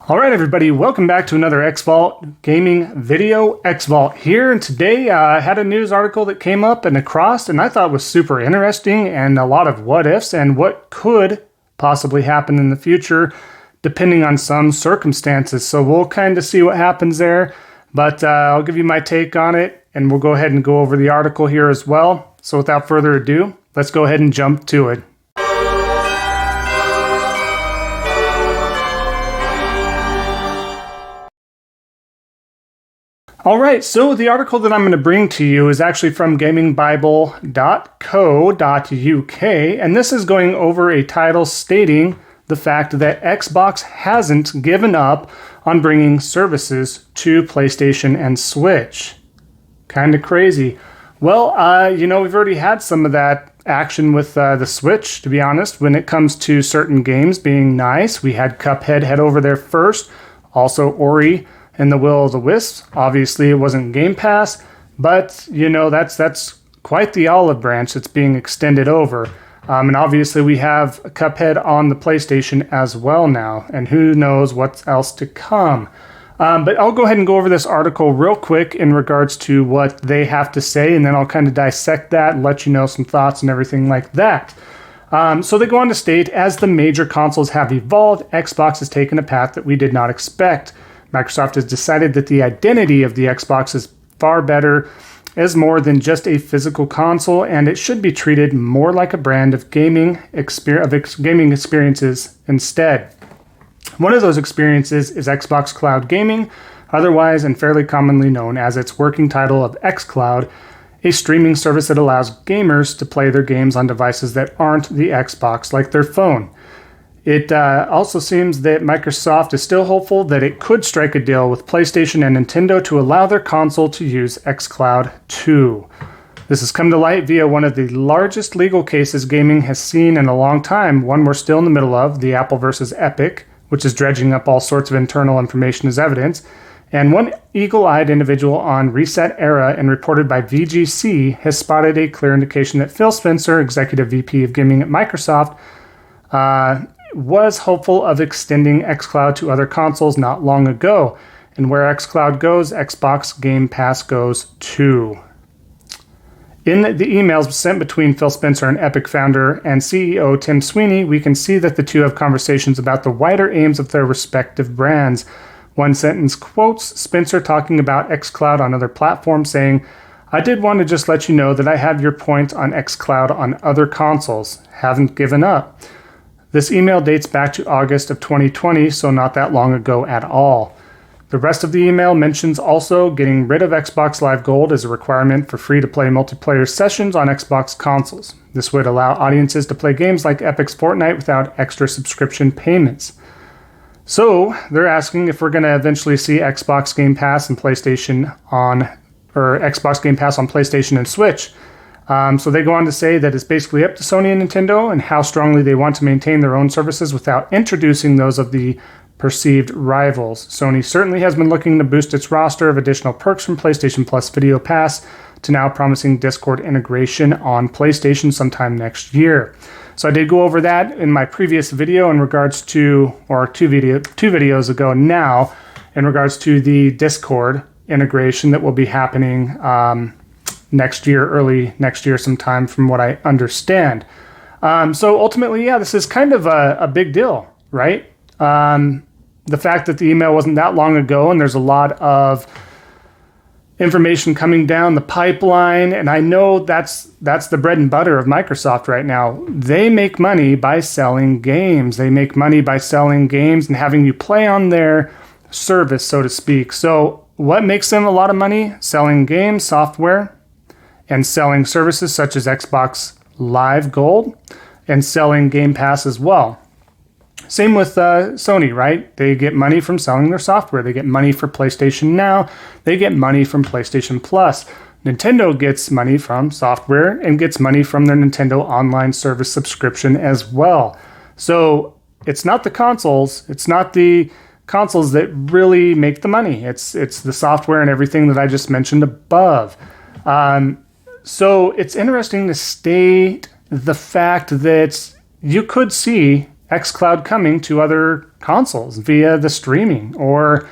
All right, everybody, welcome back to another Xvault gaming video. Xvault here, and today I had a news article that came up and across, and I thought was super interesting, and a lot of what ifs and what could possibly happen in the future, depending on some circumstances. So we'll kind of see what happens there, but I'll give you my take on it, and we'll go ahead and go over the article here as well. So without further ado, let's go ahead and jump to it. All right, so the article that I'm going to bring to you is actually from gamingbible.co.uk, and this is going over a title stating the fact that Xbox hasn't given up on bringing services to PlayStation and Switch. Kind of crazy. Well, we've already had some of that action with the Switch, to be honest, when it comes to certain games being nice. We had Cuphead head over there first, also Ori and the Will of the Wisps. Obviously, it wasn't GamePass, but, that's quite the olive branch that's being extended over. And obviously, we have Cuphead on the PlayStation as well now, and who knows what's else to come. But I'll go ahead and go over this article real quick in regards to what they have to say, and then I'll kind of dissect that and let you know some thoughts and everything like that. So they go on to state, as the major consoles have evolved, Xbox has taken a path that we did not expect. Microsoft has decided that the identity of the Xbox is far better as more than just a physical console, and it should be treated more like a brand of gaming experiences instead. One of those experiences is Xbox Cloud Gaming, otherwise and fairly commonly known as its working title of xCloud, a streaming service that allows gamers to play their games on devices that aren't the Xbox, like their phone. It also seems that Microsoft is still hopeful that it could strike a deal with PlayStation and Nintendo to allow their console to use xCloud too. This has come to light via one of the largest legal cases gaming has seen in a long time, one we're still in the middle of, the Apple versus Epic, which is dredging up all sorts of internal information as evidence. And one eagle-eyed individual on Reset Era and reported by VGC has spotted a clear indication that Phil Spencer, Executive VP of Gaming at Microsoft, was hopeful of extending xCloud to other consoles not long ago. And where xCloud goes, Xbox Game Pass goes too. In the emails sent between Phil Spencer and Epic founder and CEO Tim Sweeney, we can see that the two have conversations about the wider aims of their respective brands. One sentence quotes Spencer talking about xCloud on other platforms, saying, "I did want to just let you know that I have your point on xCloud on other consoles. Haven't given up." This email dates back to August of 2020, so not that long ago at all. The rest of the email mentions also getting rid of Xbox Live Gold as a requirement for free-to-play multiplayer sessions on Xbox consoles. This would allow audiences to play games like Epic's Fortnite without extra subscription payments. So they're asking if we're going to eventually see Xbox Game Pass and Xbox Game Pass on PlayStation and Switch. So they go on to say that it's basically up to Sony and Nintendo and how strongly they want to maintain their own services without introducing those of the perceived rivals. Sony certainly has been looking to boost its roster of additional perks from PlayStation Plus Video Pass to now promising Discord integration on PlayStation sometime next year. So I did go over that in my previous video in regards to, or two videos ago now, in regards to the Discord integration that will be happening next year, early next year sometime from what I understand. So ultimately, this is kind of a big deal, right? The fact that the email wasn't that long ago and there's a lot of information coming down the pipeline, and I know that's the bread and butter of Microsoft right now. They make money by selling games. They make money by selling games and having you play on their service, so to speak. So what makes them a lot of money? Selling games, software, and selling services such as Xbox Live Gold, and selling Game Pass as well. Same with Sony, right? They get money from selling their software. They get money for PlayStation Now. They get money from PlayStation Plus. Nintendo gets money from software and gets money from their Nintendo Online Service subscription as well. So it's not the consoles. It's not the consoles that really make the money. It's the software and everything that I just mentioned above. So it's interesting to state the fact that you could see xCloud coming to other consoles via the streaming, or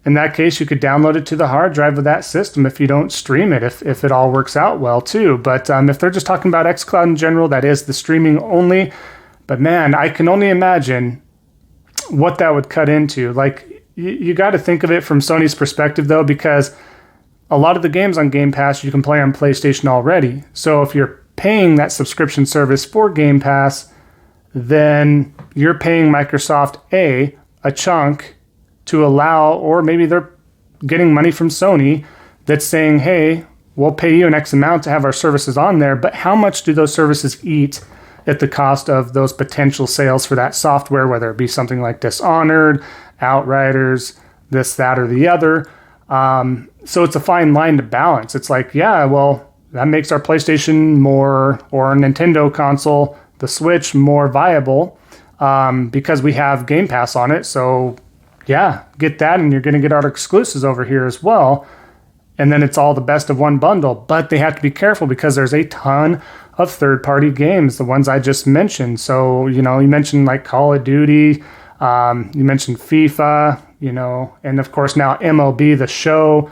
in that case, you could download it to the hard drive of that system if you don't stream it, if it all works out well too. But if they're just talking about xCloud in general, that is the streaming only. But man, I can only imagine what that would cut into. Like, you got to think of it from Sony's perspective though, because a lot of the games on Game Pass you can play on PlayStation already. So if you're paying that subscription service for Game Pass, then you're paying Microsoft a chunk to allow, or maybe they're getting money from Sony that's saying, hey, we'll pay you an X amount to have our services on there, but how much do those services eat at the cost of those potential sales for that software, whether it be something like Dishonored, Outriders, this, that, or the other. So it's a fine line to balance. It's like, yeah, well, that makes our PlayStation more, or a Nintendo console, the Switch, more viable because we have Game Pass on it. So yeah, get that, and you're going to get our exclusives over here as well. And then it's all the best of one bundle. But they have to be careful because there's a ton of third-party games, the ones I just mentioned. So, you mentioned like Call of Duty, you mentioned FIFA, and of course now MLB, the show,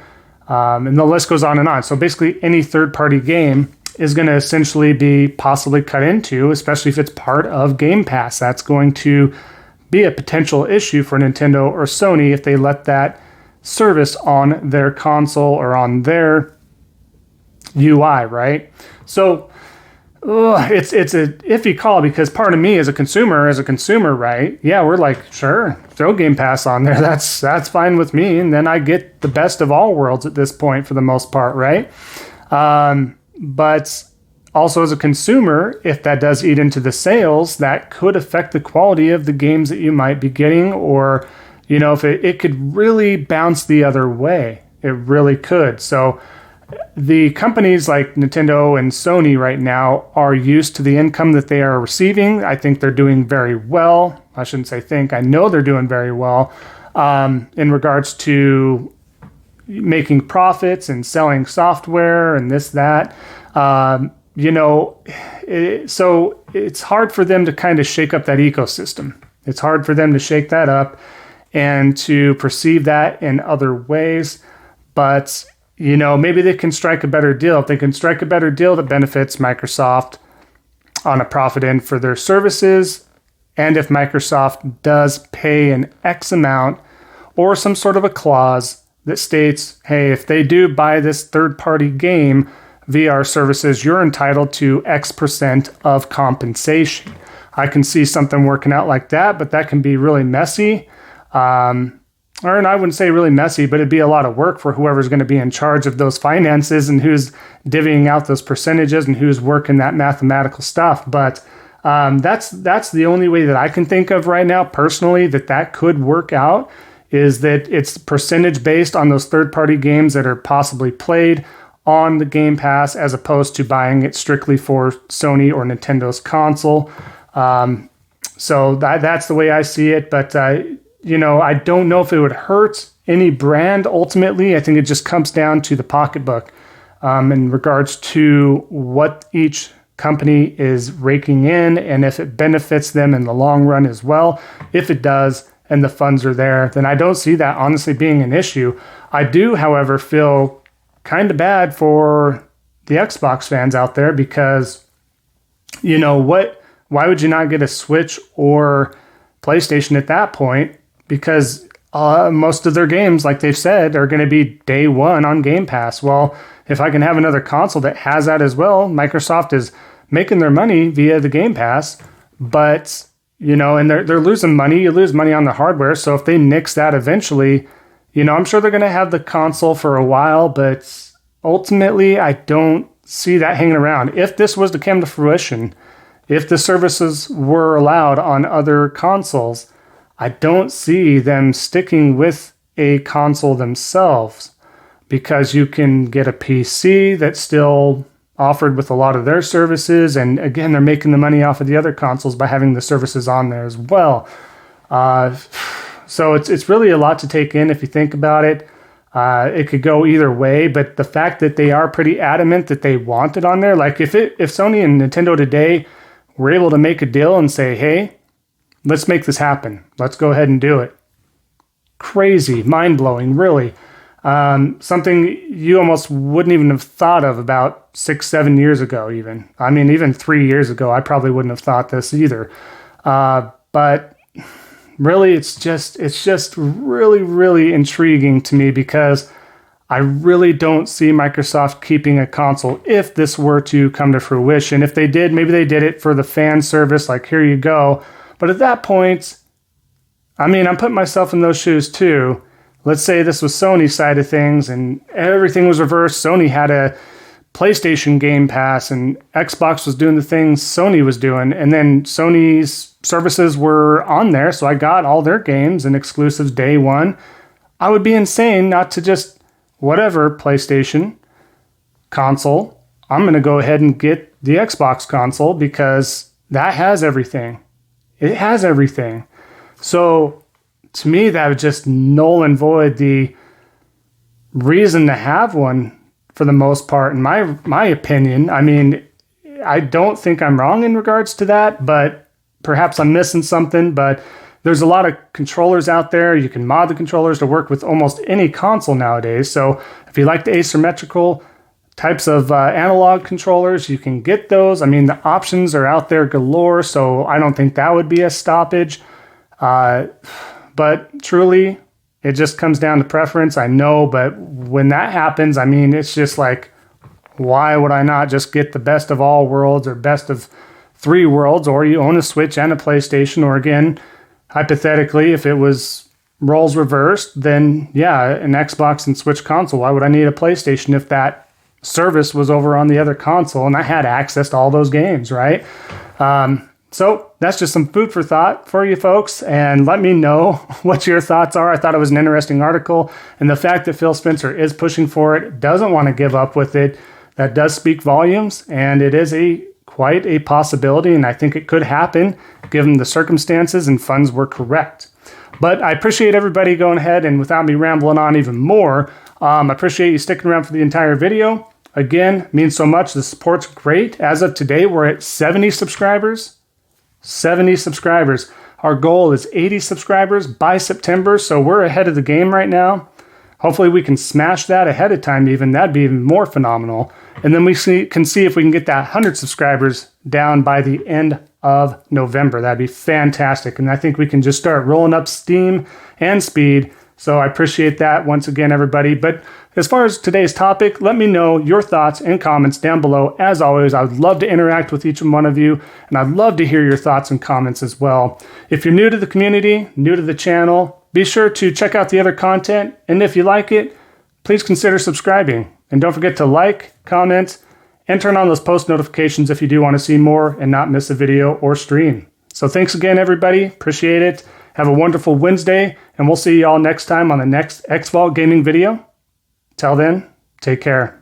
and the list goes on and on. So basically any third-party game is going to essentially be possibly cut into, especially if it's part of Game Pass. That's going to be a potential issue for Nintendo or Sony if they let that service on their console or on their UI, right? So it's a iffy call, because part of me as a consumer, right? Yeah, we're like, sure, throw Game Pass on there. That's fine with me. And then I get the best of all worlds at this point for the most part, right? But also as a consumer, if that does eat into the sales, that could affect the quality of the games that you might be getting, or, if it could really bounce the other way. It really could. So the companies like Nintendo and Sony right now are used to the income that they are receiving. I think they're doing very well. I shouldn't say think. I know they're doing very well in regards to making profits and selling software and this, that. So it's hard for them to kind of shake up that ecosystem. It's hard for them to shake that up and to perceive that in other ways. But, maybe they can strike a better deal. If they can strike a better deal that benefits Microsoft on a profit end for their services, and if Microsoft does pay an X amount or some sort of a clause that states, hey, if they do buy this third-party game via our services, you're entitled to X% of compensation. I can see something working out like that, but that can be really messy. And I wouldn't say really messy, but it'd be a lot of work for whoever's going to be in charge of those finances and who's divvying out those percentages and who's working that mathematical stuff. But that's the only way that I can think of right now, personally, that could work out, is that it's percentage based on those third-party games that are possibly played on the Game Pass, as opposed to buying it strictly for Sony or Nintendo's console. So that's the way I see it. But, I don't know if it would hurt any brand ultimately. I think it just comes down to the pocketbook in regards to what each company is raking in, and if it benefits them in the long run as well. If it does, and the funds are there, then I don't see that honestly being an issue. I do, however, feel kind of bad for the Xbox fans out there, because, why would you not get a Switch or PlayStation at that point? Because most of their games, like they've said, are going to be day one on Game Pass. Well, if I can have another console that has that as well, Microsoft is making their money via the Game Pass, but, and they're losing money. You lose money on the hardware. So if they nix that eventually, I'm sure they're going to have the console for a while, but ultimately I don't see that hanging around. If this was to come to fruition, if the services were allowed on other consoles, I don't see them sticking with a console themselves, because you can get a PC that's still offered with a lot of their services. And again, they're making the money off of the other consoles by having the services on there as well. So it's really a lot to take in if you think about it. It could go either way, but the fact that they are pretty adamant that they want it on there, like if Sony and Nintendo today were able to make a deal and say, hey, let's make this happen. Let's go ahead and do it. Crazy, mind-blowing, really. Something you almost wouldn't even have thought of about 6-7 years ago even. I mean, even 3 years ago, I probably wouldn't have thought this either. But really, it's just really, really intriguing to me because I really don't see Microsoft keeping a console if this were to come to fruition. If they did, maybe they did it for the fan service, like here you go. But at that point, I mean, I'm putting myself in those shoes too. Let's say this was Sony's side of things and everything was reversed. Sony had a PlayStation GamePass and Xbox was doing the things Sony was doing. And then Sony's services were on there, so I got all their games and exclusives day one. I would be insane not to just, whatever PlayStation console, I'm going to go ahead and get the Xbox console because that has everything. It has everything. So to me, that would just null and void the reason to have one for the most part, in my opinion. I mean, I don't think I'm wrong in regards to that, but perhaps I'm missing something. But there's a lot of controllers out there. You can mod the controllers to work with almost any console nowadays. So if you like the asymmetrical types of analog controllers, you can get those. I mean, the options are out there galore, so I don't think that would be a stoppage. But truly, it just comes down to preference. I know, but when that happens, I mean, it's just like, why would I not just get the best of all worlds or best of 3 worlds, or you own a Switch and a PlayStation, or again, hypothetically, if it was roles reversed, then yeah, an Xbox and Switch console. Why would I need a PlayStation if that service was over on the other console and I had access to all those games, right? So that's just some food for thought for you folks, and let me know what your thoughts are. I thought it was an interesting article, and the fact that Phil Spencer is pushing for it, doesn't want to give up with it, that does speak volumes, and it is quite a possibility, and I think it could happen given the circumstances and funds were correct. But I appreciate everybody going ahead, and without me rambling on even more, I appreciate you sticking around for the entire video. Again, means so much. The support's great. As of today, we're at 70 subscribers. 70 subscribers. Our goal is 80 subscribers by September, so we're ahead of the game right now. Hopefully we can smash that ahead of time even. That'd be even more phenomenal. And then we can see if we can get that 100 subscribers down by the end of November. That'd be fantastic. And I think we can just start rolling up steam and speed. So I appreciate that once again, everybody. But as far as today's topic, let me know your thoughts and comments down below. As always, I would love to interact with each one of you, and I'd love to hear your thoughts and comments as well. If you're new to the community, new to the channel, be sure to check out the other content. And if you like it, please consider subscribing. And don't forget to like, comment, and turn on those post notifications if you do want to see more and not miss a video or stream. So thanks again, everybody. Appreciate it. Have a wonderful Wednesday, and we'll see you all next time on the next Xvault gaming video. Till then, take care.